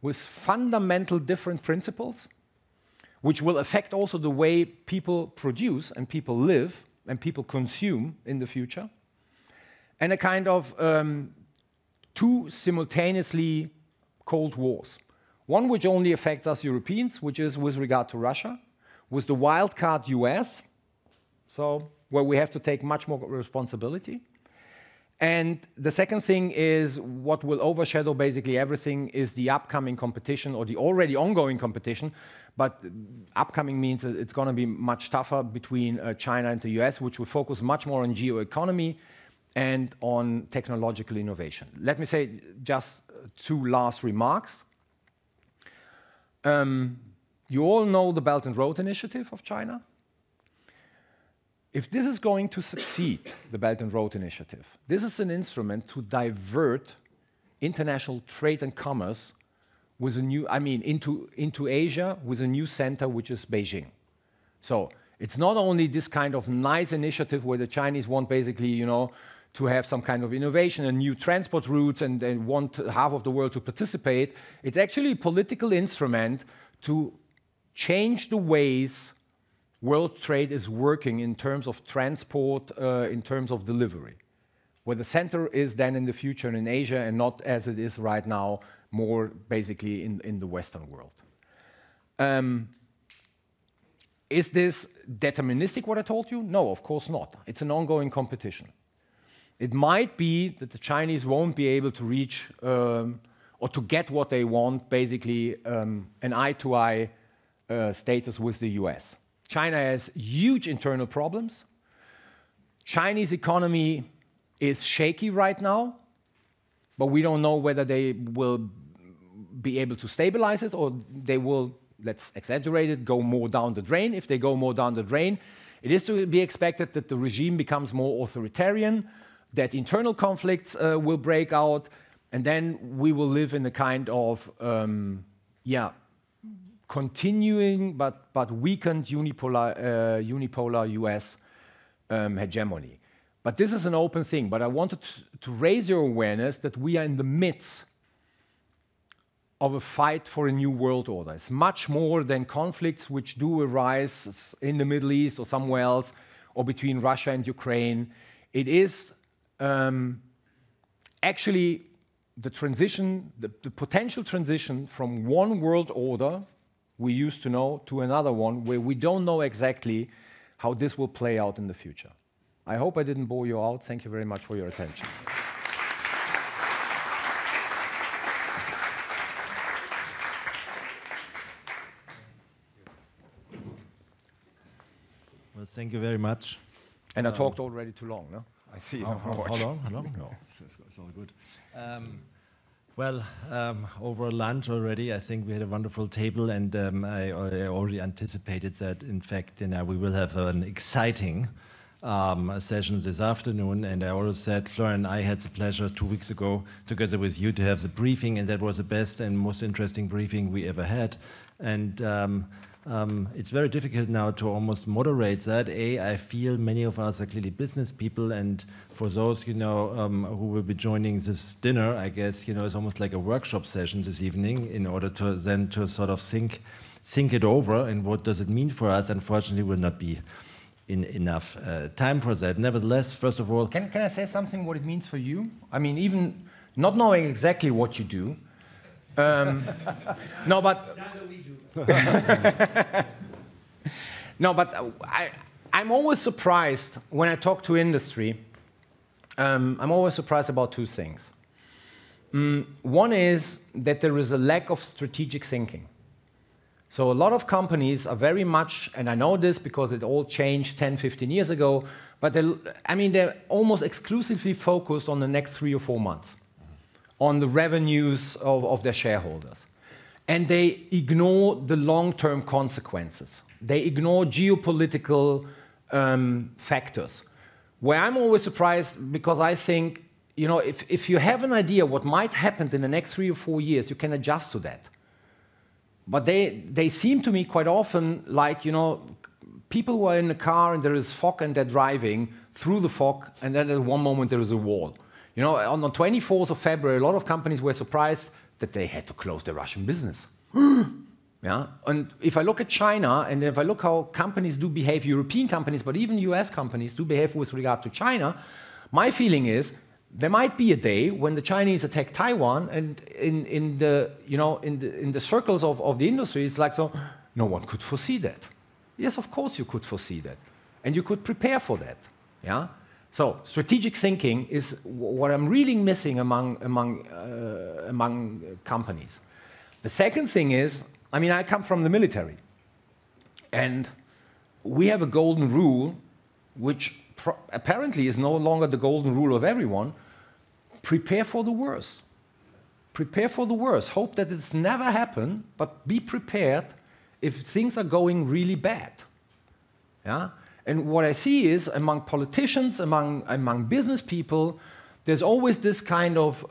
with fundamental different principles, which will affect also the way people produce and people live and people consume in the future, and a kind of two simultaneously Cold Wars. One which only affects us Europeans, which is with regard to Russia, with the wild card US, so where we have to take much more responsibility. And the second thing is what will overshadow basically everything is the upcoming competition, or the already ongoing competition, but upcoming means that it's going to be much tougher between China and the US, which will focus much more on geoeconomy and on technological innovation. Let me say just two last remarks. You all know the Belt and Road Initiative of China. If this is going to succeed, the Belt and Road Initiative, this is an instrument to divert international trade and commerce with a new, into Asia with a new center, which is Beijing. So it's not only this kind of nice initiative where the Chinese want basically, to have some kind of innovation and new transport routes and they want half of the world to participate. It's actually a political instrument to change the ways world trade is working in terms of transport, in terms of delivery, where the center is then in the future in Asia and not as it is right now, more basically in the Western world. Is this deterministic, what I told you? No, of course not. It's an ongoing competition. It might be that the Chinese won't be able to reach or to get what they want, basically an eye-to-eye status with the US. China has huge internal problems. Chinese economy is shaky right now, but we don't know whether they will be able to stabilize it or they will, let's exaggerate it, go more down the drain. If they go more down the drain, it is to be expected that the regime becomes more authoritarian, that internal conflicts will break out, and then we will live in a kind of, continuing but weakened unipolar US hegemony. But this is an open thing, but I wanted to raise your awareness that we are in the midst of a fight for a new world order. It's much more than conflicts which do arise in the Middle East or somewhere else, or between Russia and Ukraine. It is actually the transition, the potential transition from one world order we used to know to another one where we don't know exactly how this will play out in the future. I hope I didn't bore you out. Thank you very much for your attention. Well, thank you very much. And I talked already too long, no? I see. How long? No, it's all good. Over lunch already, I think we had a wonderful table, and I already anticipated that, in fact, we will have an exciting session this afternoon. And I already said, Florian, I had the pleasure 2 weeks ago, together with you, to have the briefing, and that was the best and most interesting briefing we ever had. And it's very difficult now to almost moderate that. I feel many of us are clearly business people, and for those, who will be joining this dinner, I guess, it's almost like a workshop session this evening in order to then to sort of think it over and what does it mean for us. Unfortunately, will not be enough time for that. Nevertheless, first of all... Can I say something what it means for you? I mean, even not knowing exactly what you do. No, but... No, but I'm always surprised when I talk to industry. I'm always surprised about two things. One is that there is a lack of strategic thinking. So a lot of companies are very much, and I know this because it all changed 10, 15 years ago, but they're almost exclusively focused on the next 3 or 4 months, on the revenues of their shareholders. And they ignore the long-term consequences. They ignore geopolitical factors. Where I'm always surprised, because I think, if you have an idea what might happen in the next 3 or 4 years, you can adjust to that. But they seem to me quite often like, people who are in a car and there is fog and they're driving through the fog, and then at one moment there is a wall. On the 24th of February, a lot of companies were surprised that they had to close their Russian business. Yeah? And if I look at China, and if I look how companies do behave, European companies, but even US companies do behave with regard to China, my feeling is there might be a day when the Chinese attack Taiwan, and in the circles of the industry, it's like, so no one could foresee that. Yes, of course you could foresee that. And you could prepare for that. Yeah? So strategic thinking is what I'm really missing among companies. The second thing is, I come from the military, and we have a golden rule, which apparently is no longer the golden rule of everyone. Prepare for the worst. Prepare for the worst. Hope that it's never happened, but be prepared if things are going really bad. Yeah? And what I see is, among politicians, among business people, there's always this kind of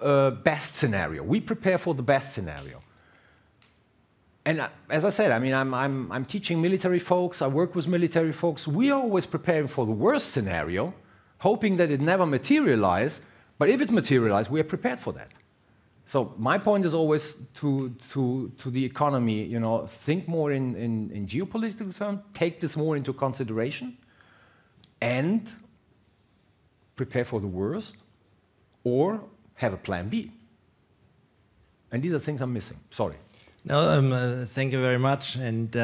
best scenario. We prepare for the best scenario. And as I said, I'm teaching military folks, I work with military folks. We are always preparing for the worst scenario, hoping that it never materializes. But if it materializes, we are prepared for that. So my point is always to the economy, think more in geopolitical terms, take this more into consideration, and prepare for the worst, or have a plan B. And these are things I'm missing. Sorry. No, thank you very much. And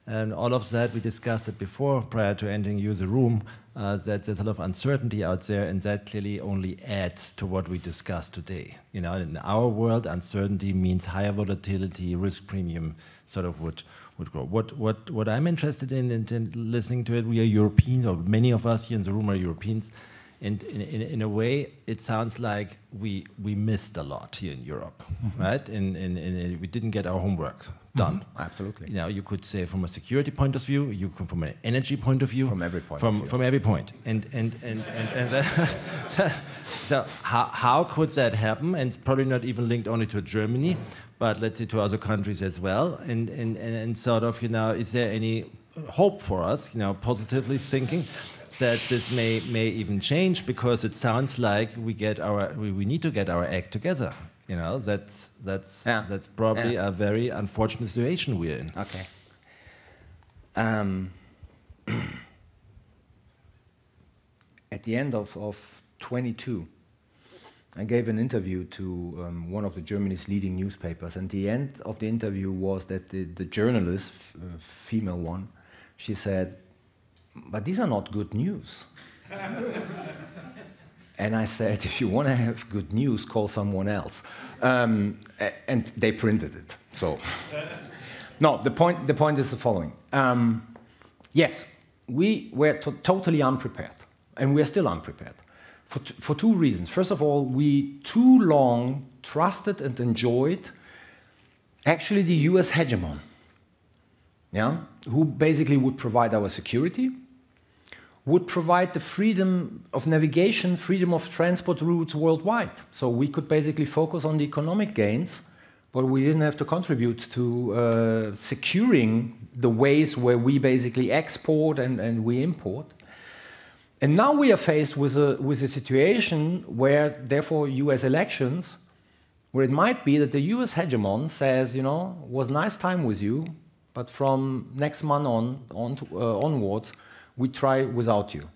all of that, we discussed it before, prior to entering the room, that there's a lot of uncertainty out there, and that clearly only adds to what we discussed today. In our world, uncertainty means higher volatility, risk premium sort of would grow. What I'm interested in listening to it, we are Europeans, or many of us here in the room are Europeans, and in a way, it sounds like we missed a lot here in Europe, right? And we didn't get our homework done. Absolutely. You could say from a security point of view, you can from an energy point of view, from every point. From every point. And so how could that happen? And it's probably not even linked only to Germany, but let's say to other countries as well. And sort of, is there any hope for us, positively thinking, that this may even change, because it sounds like we need to get our act together. That's probably a very unfortunate situation we're in. Okay. At the end of 22, I gave an interview to one of the Germany's leading newspapers, and the end of the interview was that the journalist, female one, she said, "But these are not good news." And I said, "If you want to have good news, call someone else." And they printed it. So, no, the point is the following. Yes, we were totally unprepared, and we are still unprepared. For two reasons. First of all, we too long trusted and enjoyed actually the US hegemon, yeah, who basically would provide our security, would provide the freedom of navigation, freedom of transport routes worldwide. So we could basically focus on the economic gains, but we didn't have to contribute to securing the ways where we basically export and we import. And now we are faced with a situation where, therefore, US elections, where it might be that the US hegemon says, you know, it was a nice time with you, but from next month onwards, we try without you.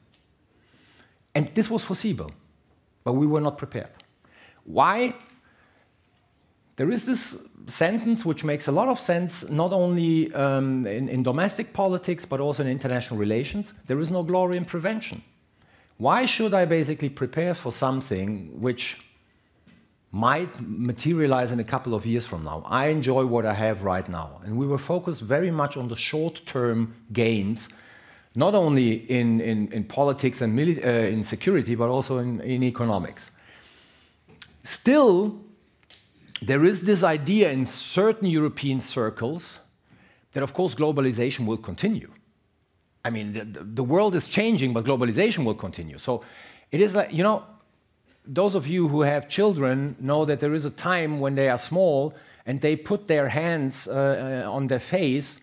And this was foreseeable, but we were not prepared. Why? There is this sentence which makes a lot of sense, not only in domestic politics, but also in international relations. There is no glory in prevention. Why should I basically prepare for something which might materialize in a couple of years from now? I enjoy what I have right now. And we were focused very much on the short-term gains, not only in politics and in security, but also in economics. Still, there is this idea in certain European circles that, of course, globalization will continue. I mean, the world is changing, but globalization will continue. So it is like, you know, those of you who have children know that there is a time when they are small and they put their hands on their face.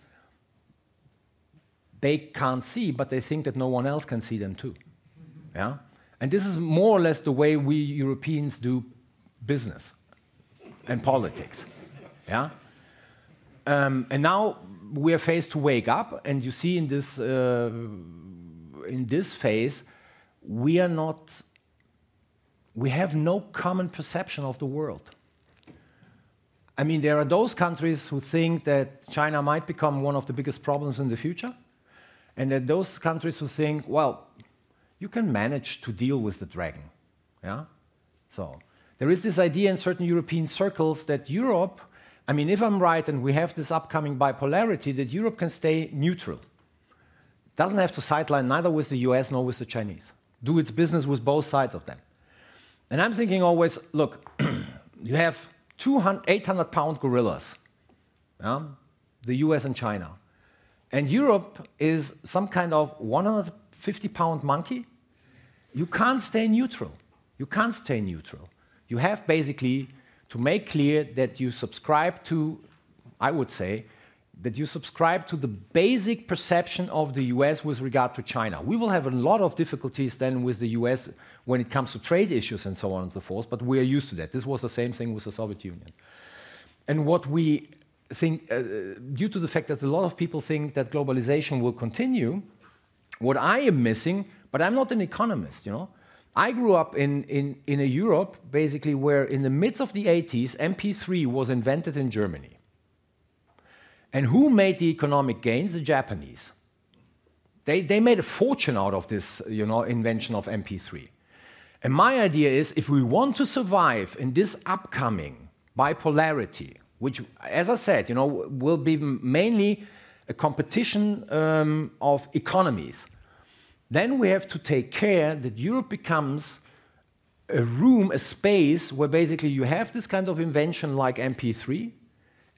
They can't see, but they think that no one else can see them too. Yeah? And this is more or less the way we Europeans do business and politics. Yeah? And now we are faced to wake up, and you see in this phase, we have no common perception of the world. I mean, there are those countries who think that China might become one of the biggest problems in the future, and there are those countries who think, well, you can manage to deal with the dragon. Yeah? So there is this idea in certain European circles that Europe, I mean, if I'm right, and we have this upcoming bipolarity, that Europe can stay neutral. It doesn't have to sideline neither with the US nor with the Chinese. Do its business with both sides of them. And I'm thinking always, look, you have 800-pound gorillas, yeah? The US and China. And Europe is some kind of 150-pound monkey. You can't stay neutral. You can't stay neutral. You have basically to make clear that you subscribe to, I would say, that you subscribe to the basic perception of the US with regard to China. We will have a lot of difficulties then with the US when it comes to trade issues and so on and so forth, but we are used to that. This was the same thing with the Soviet Union. And what we think, due to the fact that a lot of people think that globalization will continue, what I am missing, but I'm not an economist, you know. I grew up in a Europe, basically, where in the midst of the 80s, MP3 was invented in Germany. And who made the economic gains? The Japanese. They made a fortune out of this, you know, invention of MP3. And my idea is, if we want to survive in this upcoming bipolarity, which, as I said, you know, will be mainly a competition of economies, then we have to take care that Europe becomes a room, a space where basically you have this kind of invention like MP3,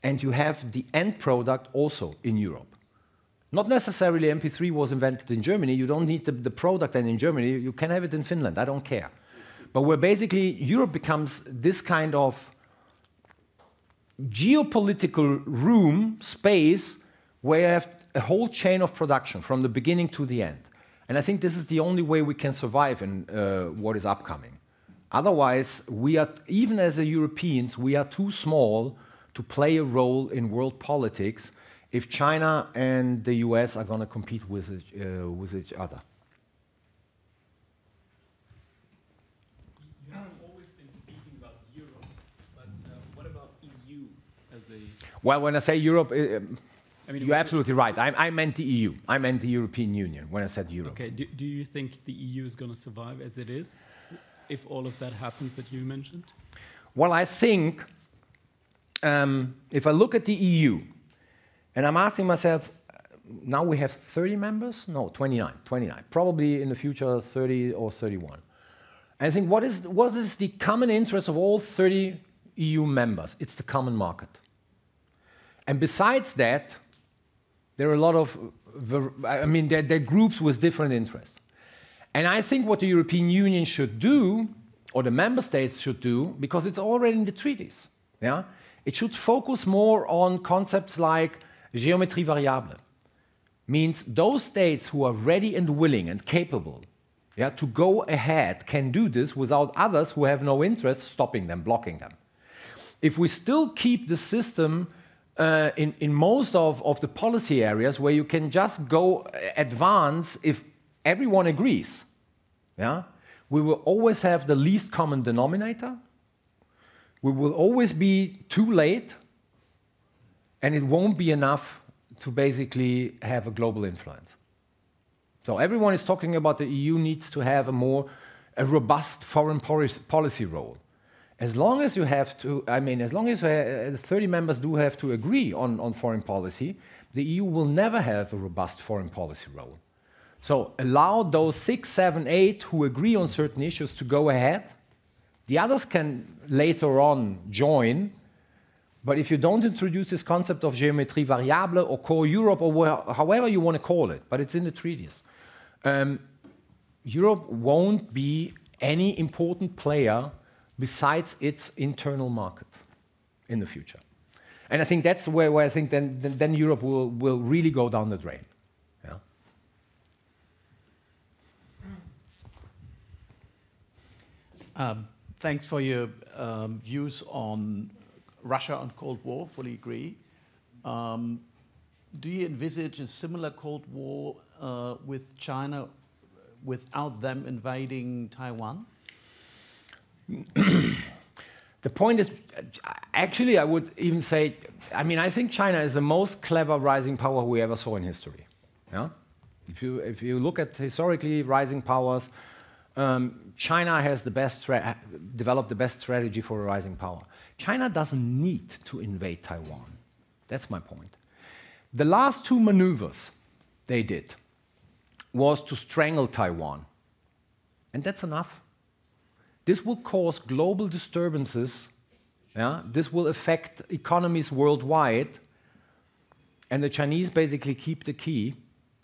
and you have the end product also in Europe. Not necessarily MP3 was invented in Germany. You don't need the product then in Germany. You can have it in Finland. I don't care. But where basically Europe becomes this kind of geopolitical room, space, where you have a whole chain of production from the beginning to the end. And I think this is the only way we can survive in what is upcoming. Otherwise, we are, even as Europeans, we are too small to play a role in world politics if China and the US are going to compete with each other. You haven't always been speaking as a... Well, when I say Europe, I mean, you're absolutely right. I meant the EU. I meant the European Union when I said Europe. Okay, do you think the EU is going to survive as it is, if all of that happens that you mentioned? Well, I think if I look at the EU, and I'm asking myself, now we have 30 members? No, 29. Probably in the future 30 or 31. And I think what is the common interest of all 30 EU members? It's the common market. And besides that, there are a lot of, there are groups with different interests. And I think what the European Union should do, or the member states should do, because it's already in the treaties, yeah? It should focus more on concepts like géométrie variable. Means those states who are ready and willing and capable, yeah, to go ahead can do this without others who have no interest stopping them, blocking them. If we still keep the system in most of the policy areas where you can just go advance if everyone agrees, yeah? We will always have the least common denominator, we will always be too late, and it won't be enough to basically have a global influence. So everyone is talking about the EU needs to have a robust foreign policy role. As long as you have to, as long as 30 members do have to agree on foreign policy, the EU will never have a robust foreign policy role. So allow those 6, 7, 8 who agree on certain issues to go ahead. The others can later on join, but if you don't introduce this concept of géométrie variable or core Europe or however you want to call it, but it's in the treaties, Europe won't be any important player besides its internal market in the future. And I think that's where I think then Europe will really go down the drain. Yeah? Thanks for your views on Russia and Cold War, fully agree. Do you envisage a similar Cold War with China without them invading Taiwan? The point is, actually, I would even say, I think China is the most clever rising power we ever saw in history. Yeah? If you look at historically rising powers, China has developed the best strategy for a rising power. China doesn't need to invade Taiwan. That's my point. The last 2 maneuvers they did was to strangle Taiwan. And that's enough. This will cause global disturbances. Yeah? This will affect economies worldwide. And the Chinese basically keep the key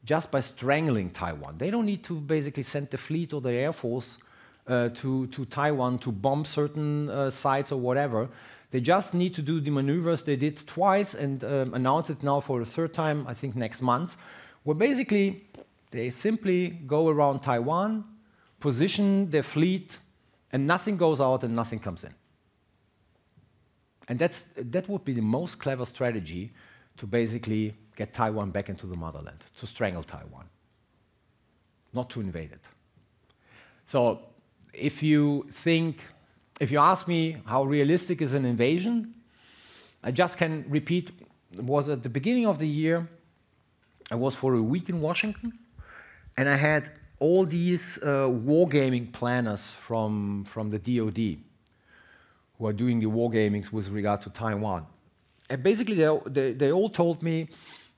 just by strangling Taiwan. They don't need to basically send the fleet or the air force to Taiwan to bomb certain sites or whatever. They just need to do the maneuvers they did twice and announce it now for the 3rd time, I think next month, where basically they simply go around Taiwan, position their fleet, and nothing goes out and nothing comes in. And that would be the most clever strategy to basically get Taiwan back into the motherland, to strangle Taiwan, not to invade it. So if you ask me how realistic is an invasion, I just can repeat, it was at the beginning of the year, I was for a week in Washington, and I had all these wargaming planners from the DoD who are doing the wargamings with regard to Taiwan. And basically, they all told me,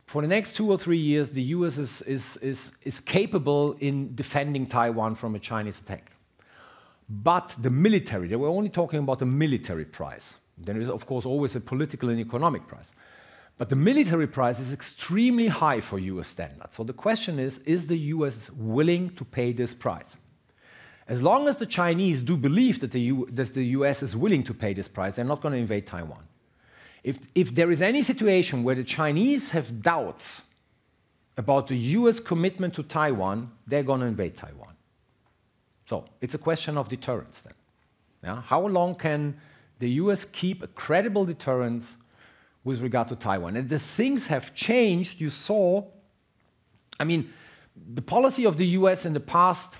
for the next 2 or 3 years, the US is capable in defending Taiwan from a Chinese attack. But the military, they were only talking about the military price. There is, of course, always a political and economic price. But the military price is extremely high for US standards. So the question is the US willing to pay this price? As long as the Chinese do believe that the US is willing to pay this price, they're not going to invade Taiwan. If there is any situation where the Chinese have doubts about the US commitment to Taiwan, they're going to invade Taiwan. So it's a question of deterrence then. Yeah? How long can the US keep a credible deterrence with regard to Taiwan? And the things have changed. You saw, the policy of the US in the past,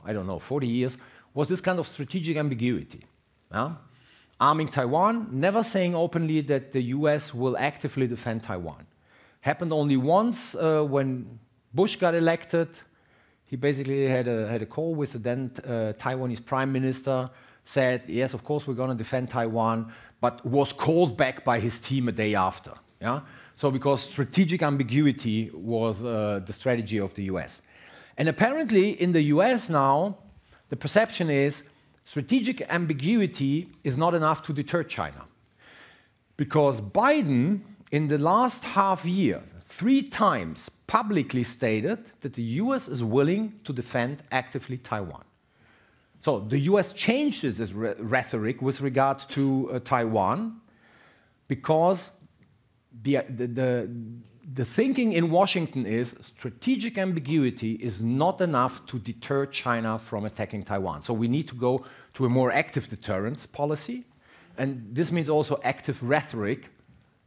40 years, was this kind of strategic ambiguity. Yeah? arming Taiwan, never saying openly that the US will actively defend Taiwan. Happened only once when Bush got elected. He basically had a call with the then Taiwanese prime minister, said, yes, of course, we're going to defend Taiwan, but was called back by his team a day after. Yeah? So because strategic ambiguity was the strategy of the US. And apparently in the US now, the perception is strategic ambiguity is not enough to deter China. Because Biden, in the last half year, 3 times publicly stated that the US is willing to defend actively Taiwan. So the US changed its rhetoric with regard to Taiwan because the thinking in Washington is strategic ambiguity is not enough to deter China from attacking Taiwan. So we need to go to a more active deterrence policy. And this means also active rhetoric,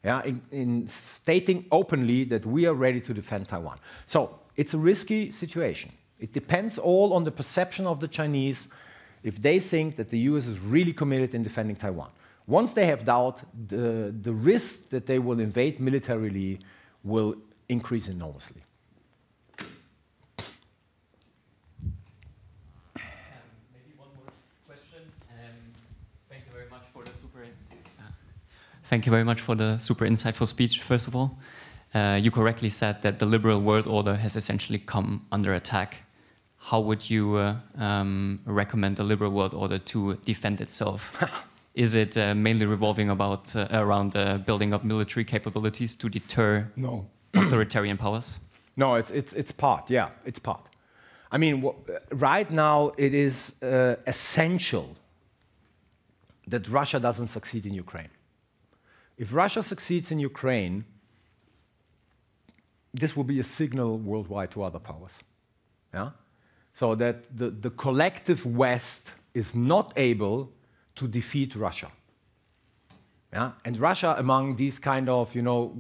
yeah, in stating openly that we are ready to defend Taiwan. So it's a risky situation. It depends all on the perception of the Chinese if they think that the US is really committed in defending Taiwan. Once they have doubt, the risk that they will invade militarily will increase enormously. Maybe one more question. Thank you very much for the Thank you very much for the super insightful speech, first of all. You correctly said that the liberal world order has essentially come under attack. How would you recommend the liberal world order to defend itself? Is it mainly revolving around building up military capabilities to deter authoritarian powers? No, it's part, yeah, it's part. I mean, right now it is essential that Russia doesn't succeed in Ukraine. If Russia succeeds in Ukraine, this will be a signal worldwide to other powers. Yeah? So that the collective West is not able to defeat Russia. Yeah? And Russia, among these kind of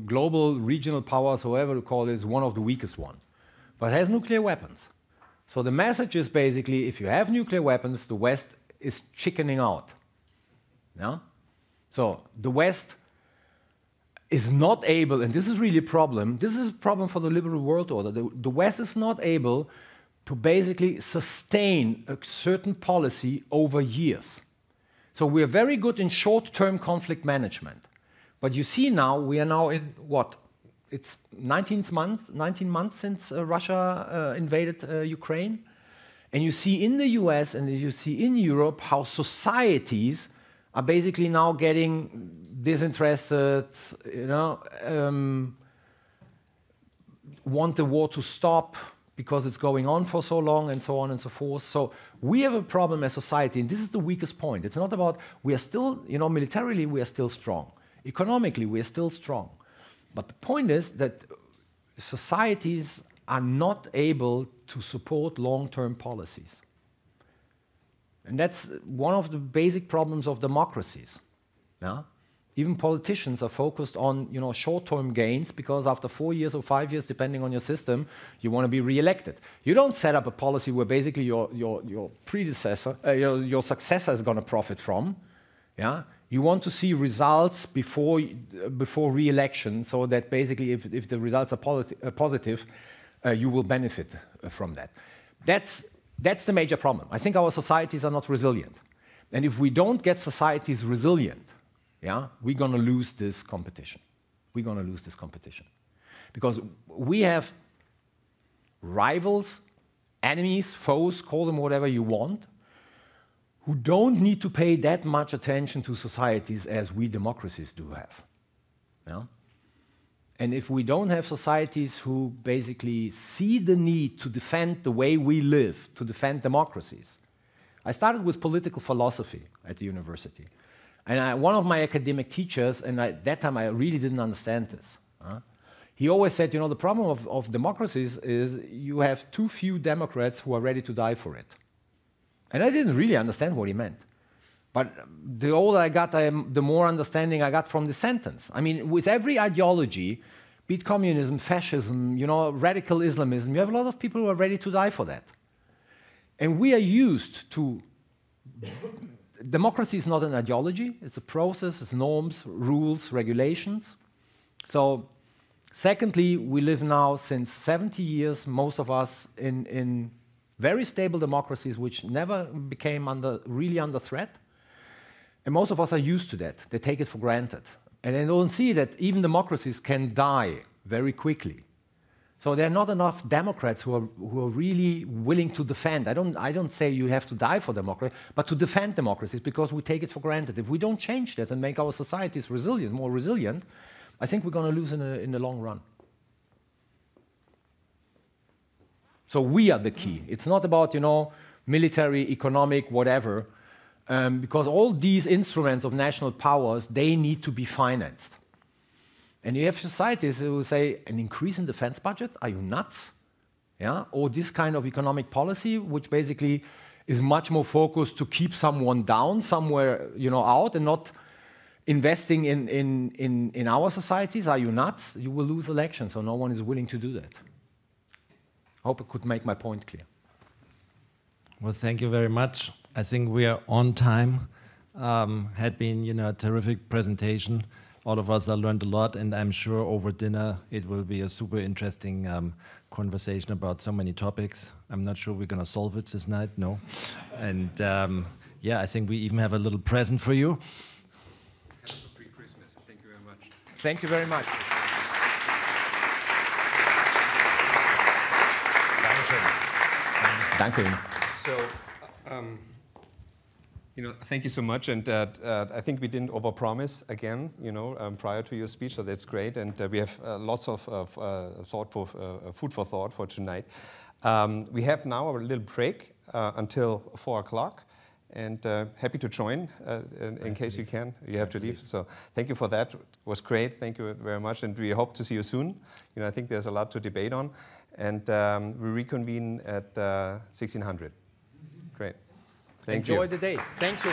global regional powers, however you call it, is one of the weakest ones, but has nuclear weapons. So the message is basically, if you have nuclear weapons, the West is chickening out. Yeah? So the West is not able, and this is really a problem, this is a problem for the liberal world order, the West is not able to basically sustain a certain policy over years. So we are very good in short-term conflict management. But you see now, we are now in what? It's 19 months since Russia invaded Ukraine. And you see in the US and you see in Europe how societies are basically now getting disinterested, want the war to stop because it's going on for so long and so on and so forth. So we have a problem as society, and this is the weakest point. It's not about, we are still, militarily we are still strong. Economically we are still strong. But the point is that societies are not able to support long-term policies. And that's one of the basic problems of democracies. Yeah? Even politicians are focused on short-term gains because after 4 years or 5 years, depending on your system, you want to be re-elected. You don't set up a policy where basically your predecessor, your successor is going to profit from. Yeah? You want to see results before re-election so that basically if the results are positive, you will benefit from that. That's the major problem. I think our societies are not resilient. And if we don't get societies resilient, yeah, we're going to lose this competition. We're going to lose this competition. Because we have rivals, enemies, foes, call them whatever you want, who don't need to pay that much attention to societies as we democracies do have. Yeah? And if we don't have societies who basically see the need to defend the way we live, to defend democracies. I started with political philosophy at the university. And one of my academic teachers, and at that time I really didn't understand this, he always said, the problem of democracies is you have too few Democrats who are ready to die for it. And I didn't really understand what he meant. But the older I got, the more understanding I got from the sentence. I mean, with every ideology, be it communism, fascism, radical Islamism, you have a lot of people who are ready to die for that. And we are used to democracy is not an ideology, it's a process, it's norms, rules, regulations. So, secondly, we live now since 70 years, most of us, in very stable democracies which never became really under threat. And most of us are used to that. They take it for granted. And they don't see that even democracies can die very quickly. So there are not enough Democrats who are really willing to defend. I don't say you have to die for democracy, but to defend democracies, because we take it for granted. If we don't change that and make our societies resilient, more resilient, I think we're going to lose in the long run. So we are the key. It's not about, you know, military, economic, whatever, because all these instruments of national powers, they need to be financed. And you have societies who say, an increase in defense budget? Are you nuts? Yeah? Or this kind of economic policy, which basically is much more focused to keep someone down, somewhere, you know, out, and not investing in our societies. Are you nuts? You will lose elections, so no one is willing to do that. I hope I could make my point clear. Well, thank you very much. I think we are on time. Had been, you know, a terrific presentation. All of us have learned a lot, and I'm sure over dinner it will be a super interesting conversation about so many topics. I'm not sure we're going to solve it this night, no. And yeah, I think we even have a little present for you. Kind of a pre-Christmas. Thank you very much. Thank you very much. Danke Ihnen. So, you know, thank you so much, and I think we didn't overpromise again, you know, prior to your speech, so that's great, and we have lots of food for thought for tonight. We have now a little break until 4 o'clock, and happy to join in case you can. You have to leave, so thank you for that. It was great. Thank you very much, and we hope to see you soon. You know, I think there's a lot to debate on, and we reconvene at 1600. Great. Thank you. Enjoy the day. Thank you.